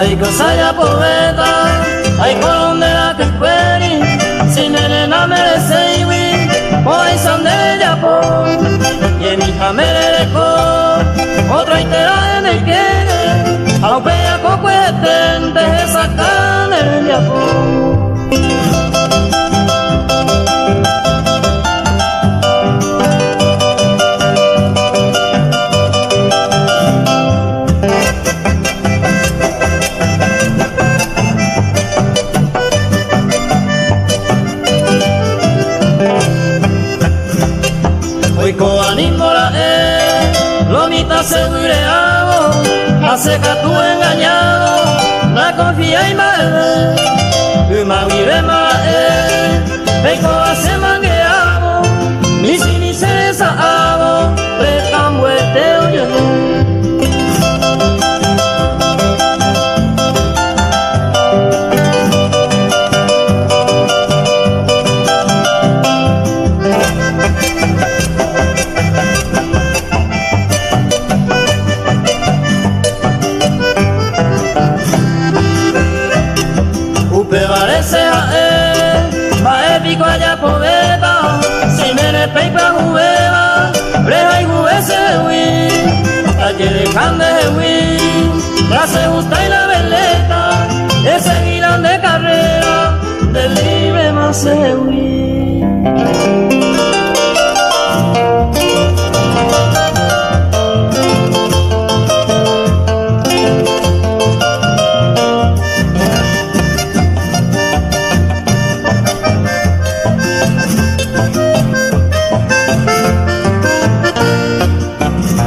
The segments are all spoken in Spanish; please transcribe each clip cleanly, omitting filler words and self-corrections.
Ay, cosaya poeta, ay, colonde la que fueri, si nene na merece iwi, hoy son de Japón, y en hija merezco, otra itera en el quiere, aupea cocuetente, sacan el Japón. Lomita segureado, hace que tú engañado, la confía y madre, uma vive mae, vengo a ser mangueado, mi sin ser saado, le cambio este oye. Pico allá poeta, si me le peipa juega, breja y juguese hui, ayer de cande hui, la se gusta y la veleta, ese guirán de carrera, del libre más se hui.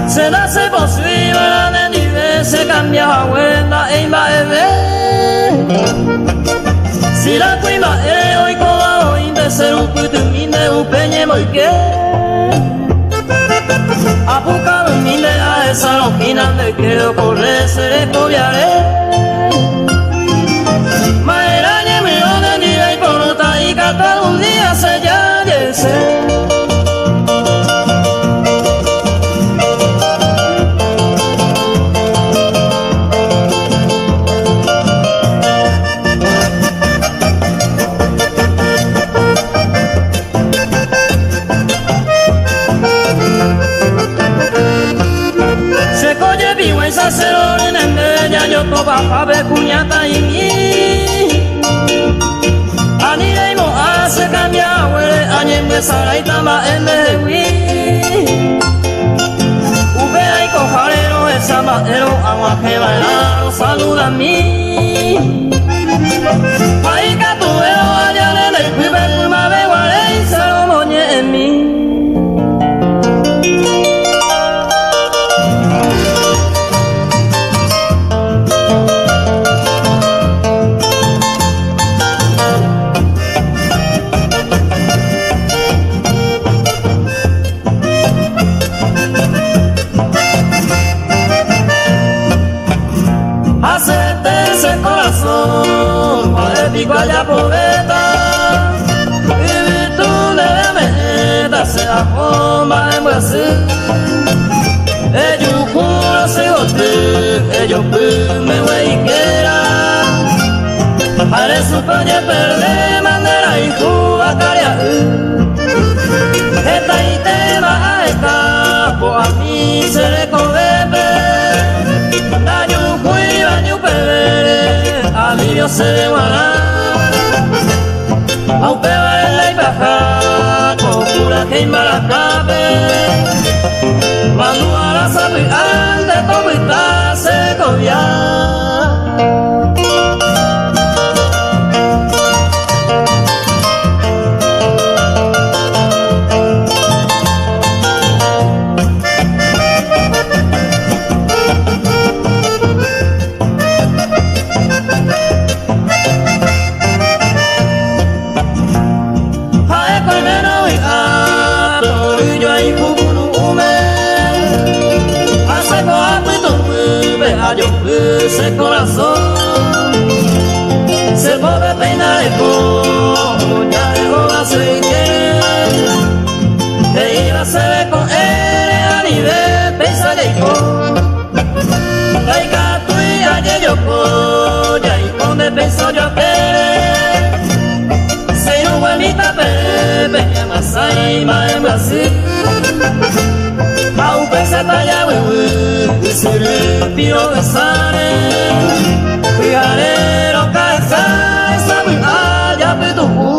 Se nace posible la de nivel, se cambia buena e imbaebe. Si la cuima hoy como hoy de ser un putumín de un peñe muy que. A buscar un minde a esa loquina de quiero correr, se le cobiaré. Maerañe me lo de nivel y por otra y cada un día se ya yese. Sacerdote en ella yo toba pabe cuñata y mi Anire y moa se cambia huele añembe saraita ma en de hui Ubea y cojarero esa maero agua que bailaro saluda a mí Ahí catuero allá en el pibe pulma de guare y se lo moñe en mí. Pico allá poeta y virtud de la meta se ajoma en Brasil. Ellos juro se gote, ellos me hueiquera. Para su paña perder manera y juba caria. Esta y tema a escapo a mí se le codepe. Daño fui, daño pere, alivio se le guará. Aunque vale y baja, costura que embaracabe. Manu a la sabi ante como está se cobia. masai mae Brasil au pensa talla wewe isere pio esare Cuijarero caesa sabe allá petucu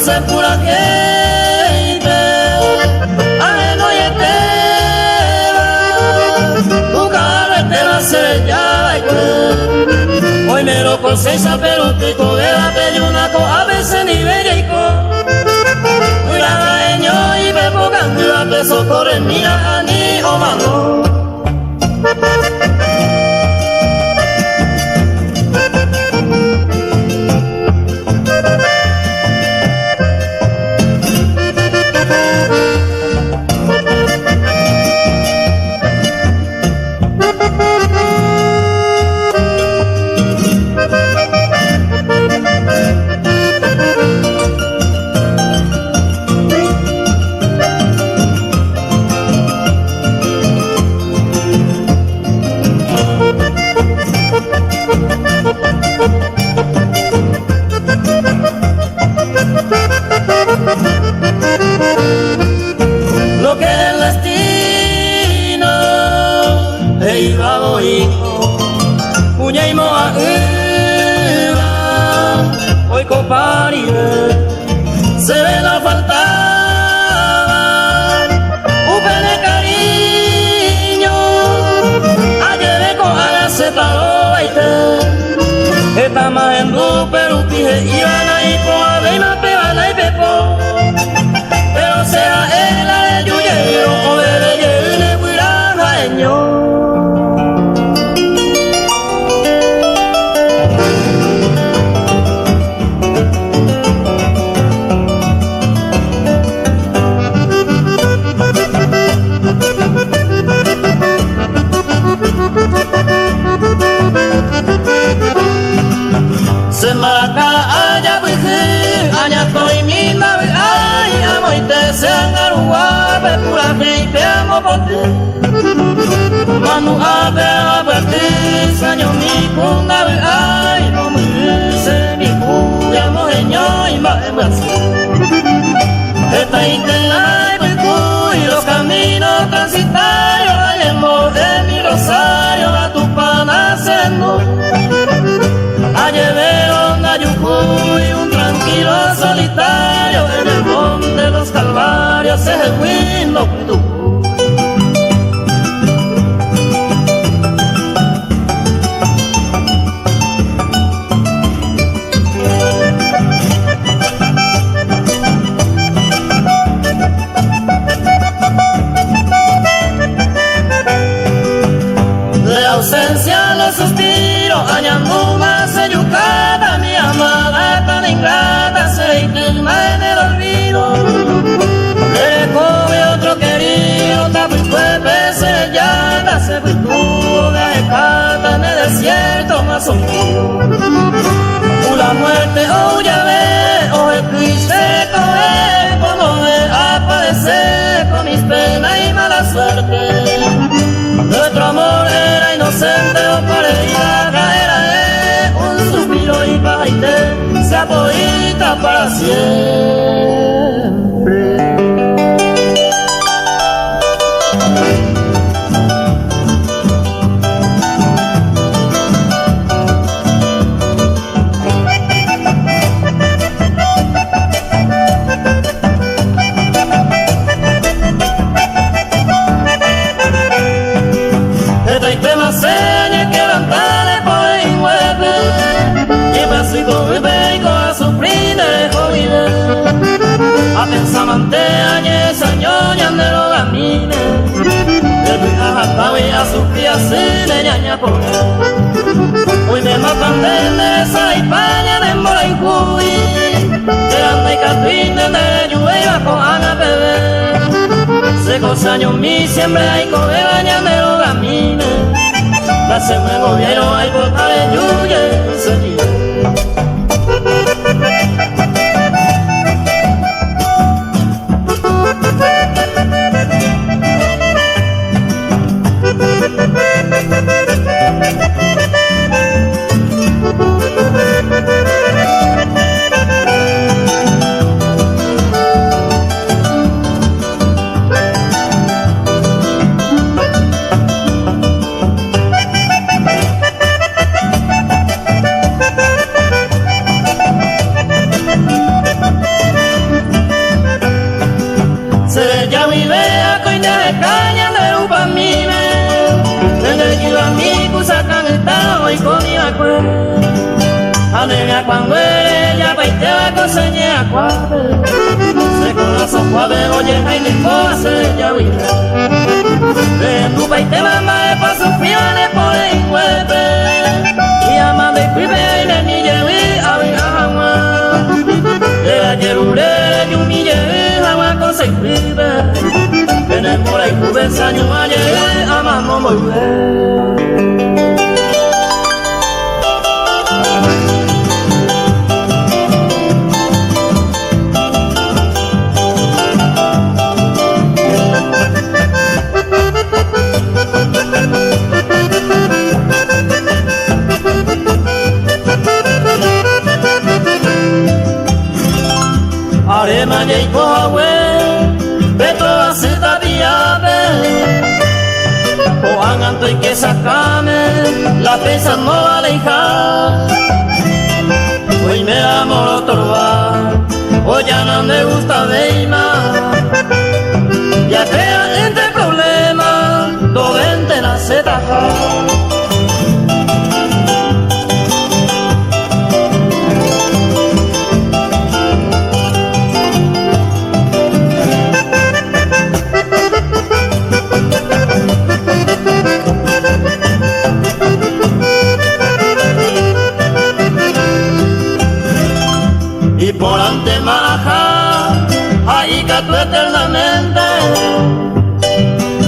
se pura gente, ajeno y etera, buscar etera se ya hoy me lo cosecha pero te de la peyunaco a veces ni verico, mira y me pongan la peso corre mira ni o mano. Lo que el destino te iba a oír, puña y moa hoy compari se ve la falta un pene cariño ayer con ala se taló esta más en du pero dije iban ahí con avena pebana y pepo pero sea él la de yuyero o de leyene guirajaeño. Se marca allá aña estoy mi nave ay amo y te sean aruabe pura fe te amo por ti manu ave a partir saño mi cuna ay no me dice mi cuya mojeño y más en Brasil esta interna y los caminos transitarios vayamos de mi rosario a tu panaceno Ayevero, Nayucuy, un tranquilo solitario en el monte de los Calvarios es el Huino Cuitucú. De ausencia los suspiro, añanduma se yucata, mi amada tan ingrata se inclina en el olvido. Le come otro querido, tapu y cuepe se llanta, se virtuó de ajecata en el desierto más sombrío. La muerte, oh ya ve, oh el triste coge, como me aparece con mis penas y mala suerte. Nuestro amor era inocente, oh parecía caer un suspiro y pajaite se apoyita para siempre. Pensamante añe sañoña de los gamines de Luis Ajatao y a sufrir así de ñaña por hoy me matan de esa España de Moraincuy vine de lluvia con Ana bebé. Se cosaño mi siempre hay coge bañanero camine. La se me gobierno hay botar en lluvia se tira. Se ya vive a coña de caña de upa mime. Desde que iba a mi cusacan estaba y comía cue. Anega cuando ella paiteaba con seña cuave. Se corazón cuave oye hay limpo se ya vive. De tu paite mamá de paso fione por el cueve. Y ama de cuive y de mi llevi a viajar. De la yerure y un mi llevi agua con se cuive. En por ahí tuve saño ayer amamos muy bien. Arema y coahue, beto hace tabiabe. O anganto y que sacame, la pesa no aleja. Hoy me amo torba, hoy ya no me gusta veima. Ya crea este problema, dovente la setaja. Y por ante maja, ahí que tú eternamente.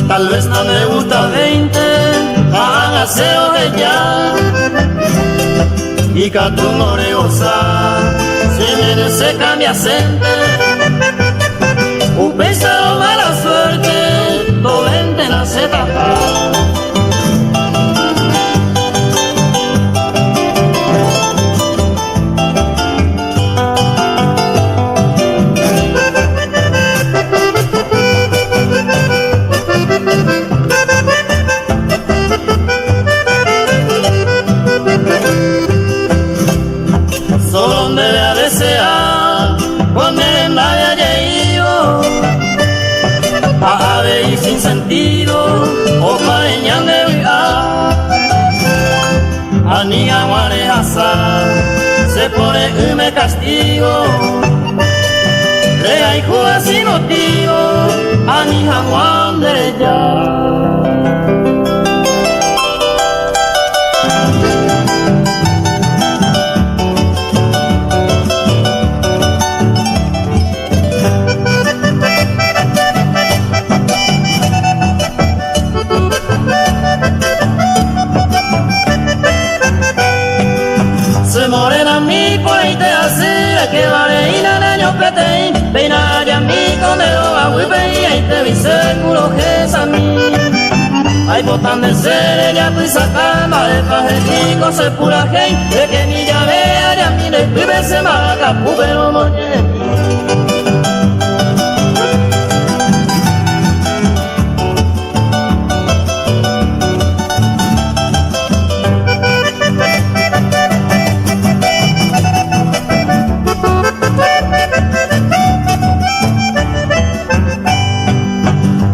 Tal vez no me gusta 20, hagan aseo de ya. Y que tú no le goza, si me se cambia gente. Un pesado mala suerte, 20 la se tapa. Solo me voy a desear con el nadie llego a ver y sin sentido o pareñan de vida a ni aguare asar se pone y me castigo le hijo sin motivo a ni jaguán de ya. Morena mi por ahí te hace que vale y nada yo petein peina ya mi con dedo a huipe y ahí te vi seguro que es a mí hay botan de ser ella pues sacamba de pajetico se pura gente de que ni ya vea ya mi de pibe se marca pero moñe.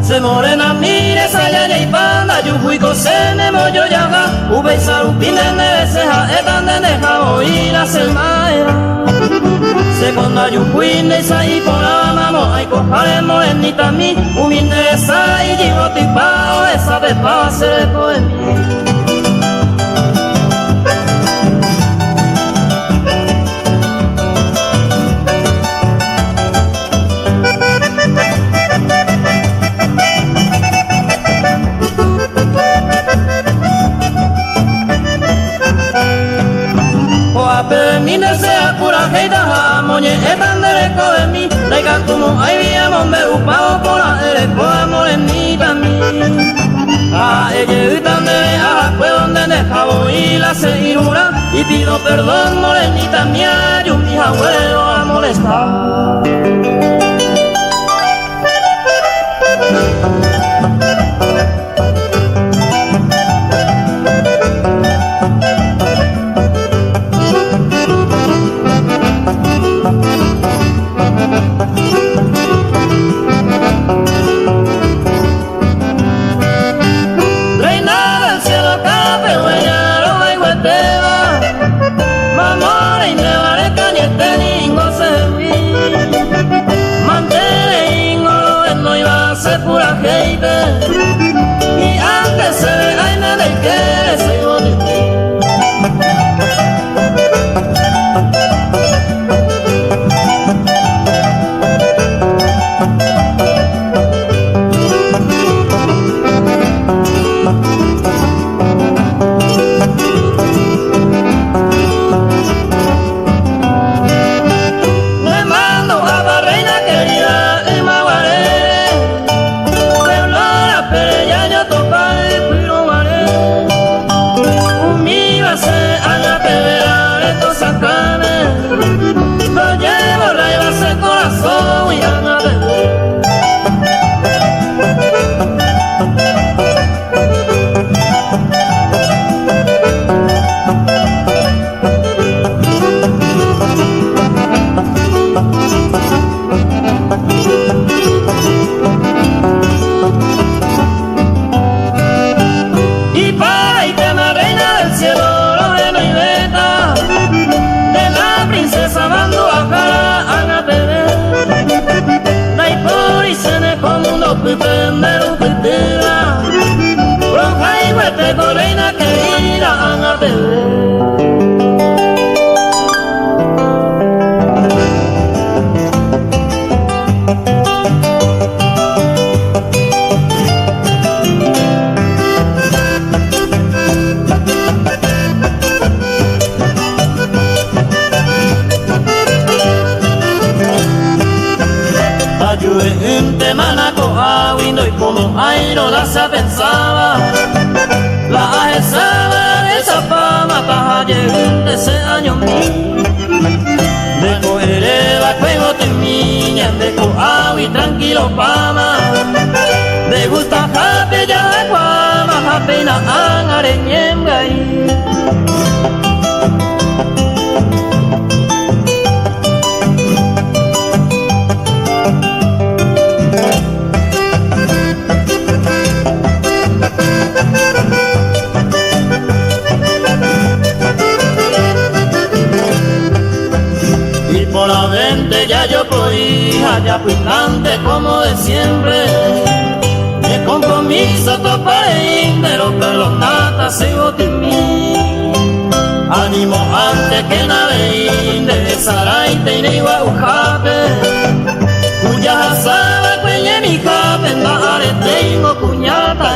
Se morena mire sayaya y panda yujuico se ne moyo yaga ube sarupine ne seja etan de neja oír a selmaera se conda yujuine sa y pora mamo ay cojare morenita mi huminde sa y jigo tipao esa de pa se poemi. guiamos me upao por la ereco morenita mi. A ella también a fue donde dejaba y la seguirura y pido perdón morenita mía, yo mi abuelo a molestar. Pura gente y antes se ve ay nada y que soy bonito. Me mando a la reina querida y Maguaré. Lo llevo la llevas el corazón y anda a beber. Y para y que me reina del cielo lo de mi beta. Princesa mando a cara a beber. Dai fuori se ne comuno più prendere perdera. Roja y huete con reina querida a beber. Gente manaco aguindo y como ay no la se pensaba la ajezaba esa fama para llegar ese año mío de coger la juego te miña de co agua y tranquilo pama de gusta happy ya de guama happy na angareñemga por la vente ya yo podía, ya fui cante como de siempre. El compromiso toparé, pero perdonata sigo de mí. Ánimo antes que nave, de Saray te iba ujape. Cuya sabe cuye mi jape, en tengo cuñata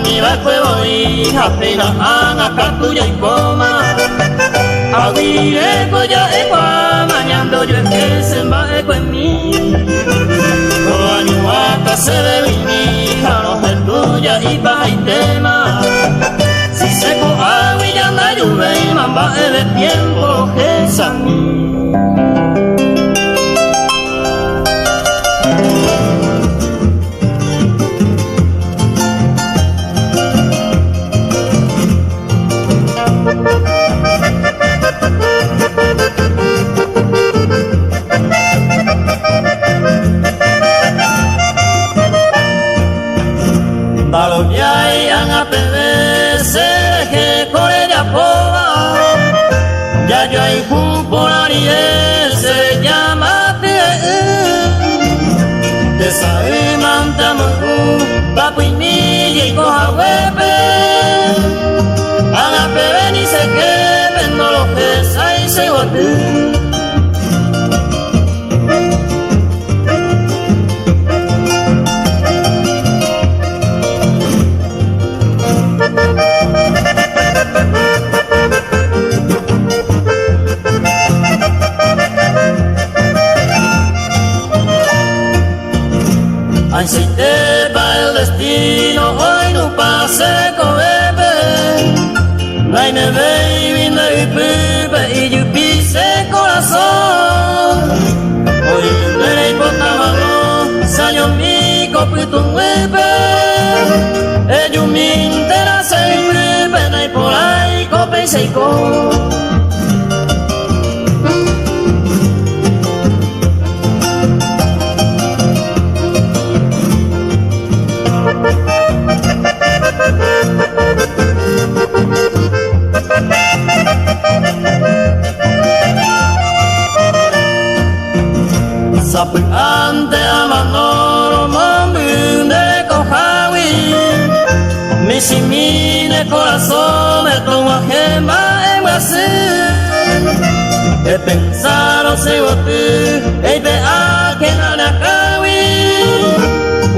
mi va fuego y apenas ana catuya y coma aguiré coya equa mañando yo es que se va eco en mí todo año hasta se ve mi hija no es tuya y va y tema si seco agua y ya anda lluvia y mamba de tiempo que es a mí. Talo yai anga pebe se que corre ya poa ya yo hay popolari se llama te sabe manta mangu papi ni y coja huepe anga pebe ni se que no lo que se gotu. Así te va el destino, hoy no pase con bebé. Nay me baby, nay bebé, y yo pise corazón. Hoy me le importa mano, sayo mi copito bebé. Ellos me interesa y bebé, nay por ahí cope y seco. Sapi ante amanoro mambunde kohawi. Mi simine corazón me toma gema en Brasil. He pensado si botu, he pe a que nana kawi.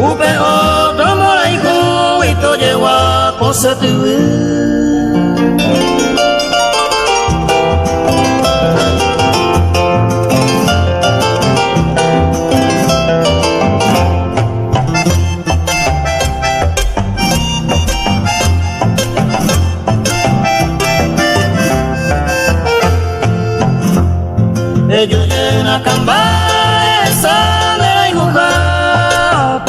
Upe otro moraiku y to lleva cosa tu. Yo llena camba esa de la hija.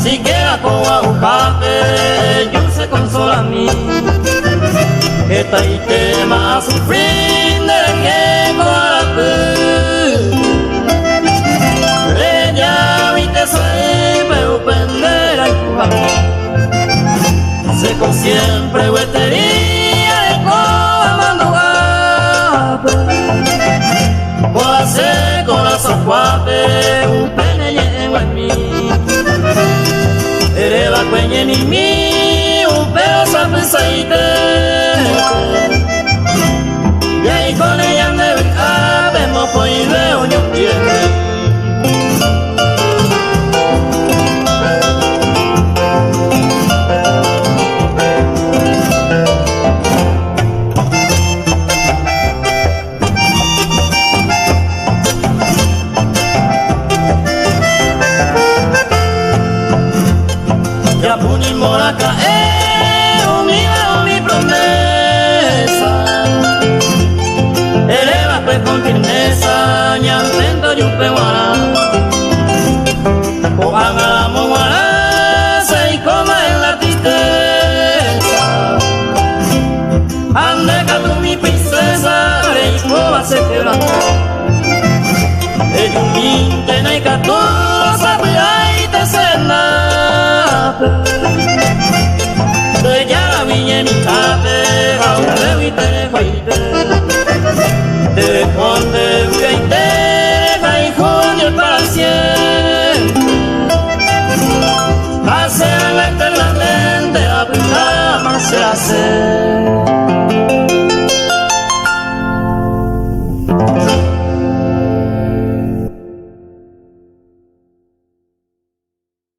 Si queda con agujape, yo se consola a mí. Esta y tema a sufrir.